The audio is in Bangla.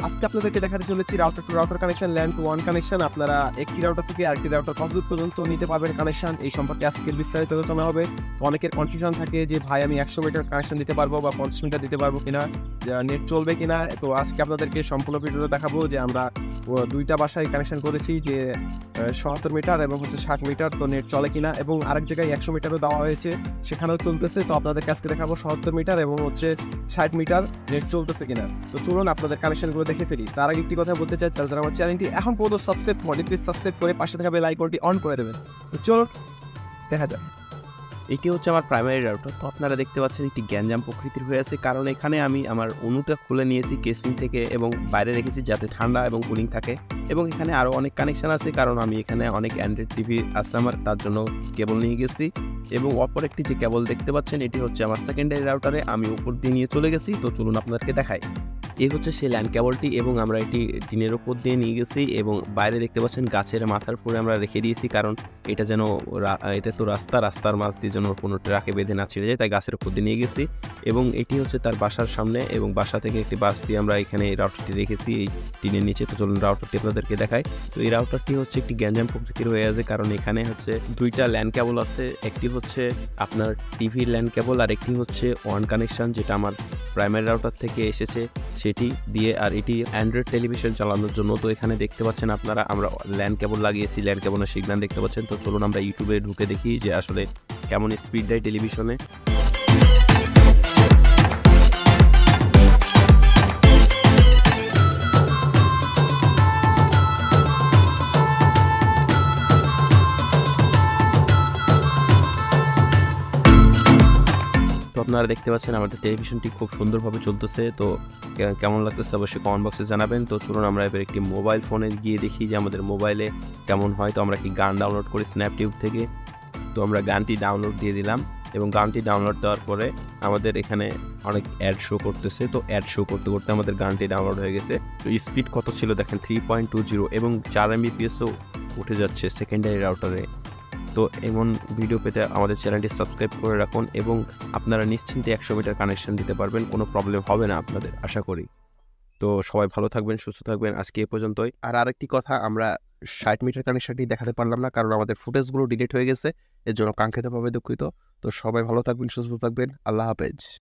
আজকে আপনাদেরকে দেখাতে চলেছি router to router connection, LAN to ওয়ান কানেকশন। আপনারা একটি রাউটার থেকে আরেকটি রাউটার কতদূর পর্যন্ত নিতে পারবেন কানেকশন, এই সম্পর্কে আজকের বিস্তারিত আলোচনা হবে। অনেকের কনফিউশন থাকে যে ভাই আমি 100 মিটার কানেকশন দিতে পারবো বা 50 মিটার দিতে পারবো কিনা, নেট চলবে কিনা। তো আজকে আপনাদেরকে সম্পূর্ণ ভিডিওটা দেখাবো যে আমরা দুইটা বাসায় কানেকশন করেছি, যে 77 মিটার এবং 60 মিটার, তো নেট চলে কিনা, এবং আরেক জায়গায় 100 মিটারও দেওয়া হয়েছে, সেখানেও চলতেছে। তো আপনাদেরকে আজকে দেখাবো 77 মিটার এবং 60 মিটার নেট চলতেছে কিনা। তো চলুন আপনাদের কানেকশনগুলো দেখে ফেলি। তার আগে একটি কথা বলতে চাই, তারা যারা আমার চ্যানেলটি এখন পর্যন্ত সাবস্ক্রাইব করেনি, প্লিজ সাবস্ক্রাইব করে পাশে থাকা বেল আইকনটি অন করে দেবেন। তো চলুন দেখা যাক। এটি হচ্ছে আমার প্রাইমারি রাউটার। তো আপনারা দেখতে পাচ্ছেন একটি গ্যাঞ্জাম প্রকৃতির হয়ে আছে, কারণ এখানে আমি আমার অনুটা খুলে নিয়েছি কেসিং থেকে এবং বাইরে রেখেছি যাতে ঠান্ডা এবং কুলিং থাকে। এবং এখানে আরও অনেক কানেকশান আছে, কারণ আমি এখানে অনেক অ্যান্ড্রয়েড টিভি আছে আমার, তার জন্য কেবল নিয়ে গেছি। এবং অপর একটি যে কেবল দেখতে পাচ্ছেন এটি হচ্ছে আমার সেকেন্ডারি রাউটারে, আমি উপর দিয়ে নিয়ে চলে গেছি। তো চলুন আপনাদেরকে দেখাই। এই হচ্ছে সেই ল্যান্ড কেবলটি, এবং আমরা এটি টিনের ওপর দিয়ে নিয়ে গেছি এবং বাইরে দেখতে পাচ্ছেন গাছের মাথার উপরে আমরা রেখে দিয়েছি, কারণ এটা যেন এটা তো রাস্তার মাছ দিয়ে যেন কোনো ট্রাকে বেঁধে না ছিঁড়ে যায়, তাই গাছের উপর দিয়ে নিয়ে গেছি। এবং এটি হচ্ছে তার বাসার সামনে, এবং বাসা থেকে একটি বাস দিয়ে আমরা এখানে এই রাউটারটি রেখেছি এই টিনের নিচে। তো চলুন রাউটারটি আপনাদেরকে দেখাই। তো এই রাউটারটি হচ্ছে একটি গ্যাঞ্জাম প্রকৃতির হয়ে আছে, কারণ এখানে হচ্ছে দুইটা ল্যান্ড কেবল আছে, একটি হচ্ছে আপনার টিভির ল্যান্ড কেবল আর একটি হচ্ছে ওয়ান কানেকশন, যেটা আমার প্রাইমারি রাউটার থেকে এসেছে সেটি দিয়ে, আর এটি অ্যান্ড্রয়েড টেলিভিশন চালানোর জন্য। তো এখানে দেখতে পাচ্ছেন আপনারা আমরা ল্যান্ড কেবল লাগিয়েছি, ল্যান্ড কেবলের সিগন্যাল দেখতে পাচ্ছেন। তো চলুন আমরা ইউটিউবে ঢুকে দেখি যে আসলে কেমন স্পিড দেয় টেলিভিশনে। তো আপনারা দেখতে পাচ্ছেন আমাদের টেলিভিশনটি খুব সুন্দরভাবে চলতেছে। তো কেমন লাগতেছে অবশ্যই কমেন্ট বক্সে জানাবেন। তো চলুন আমরা এবার একটি মোবাইল ফোনে গিয়ে দেখি যে আমাদের মোবাইলে কেমন হয়। তো আমরা একটি গান ডাউনলোড করি স্ন্যাপটিউব থেকে। তো আমরা গানটি ডাউনলোড দিয়ে দিলাম, এবং গানটি ডাউনলোড দেওয়ার পরে আমাদের এখানে অনেক অ্যাড শো করতেছে। তো অ্যাড শো করতে করতে আমাদের গানটি ডাউনলোড হয়ে গেছে। তো স্পিড কত ছিল দেখেন, 3.20, এবং 4 Mbps-ও উঠে যাচ্ছে সেকেন্ডারি রাউটারে। তো এমন ভিডিও পেতে আমাদের চ্যানেলটি সাবস্ক্রাইব করে রাখুন, এবং আপনারা নিশ্চিন্তে 100 মিটার কানেকশন দিতে পারবেন, কোনো প্রবলেম হবে না আপনাদের, আশা করি। তো সবাই ভালো থাকবেন, সুস্থ থাকবেন, আজকে এ পর্যন্তই। আর আরেকটি কথা, আমরা 60 মিটার কানেকশনটি দেখাতে পারলাম না, কারণ আমাদের ফুটেজগুলো ডিলিট হয়ে গেছে, এর জন্য কাঙ্ক্ষিতভাবে দুঃখিত। তো সবাই ভালো থাকবেন, সুস্থ থাকবেন, আল্লাহ হাফেজ।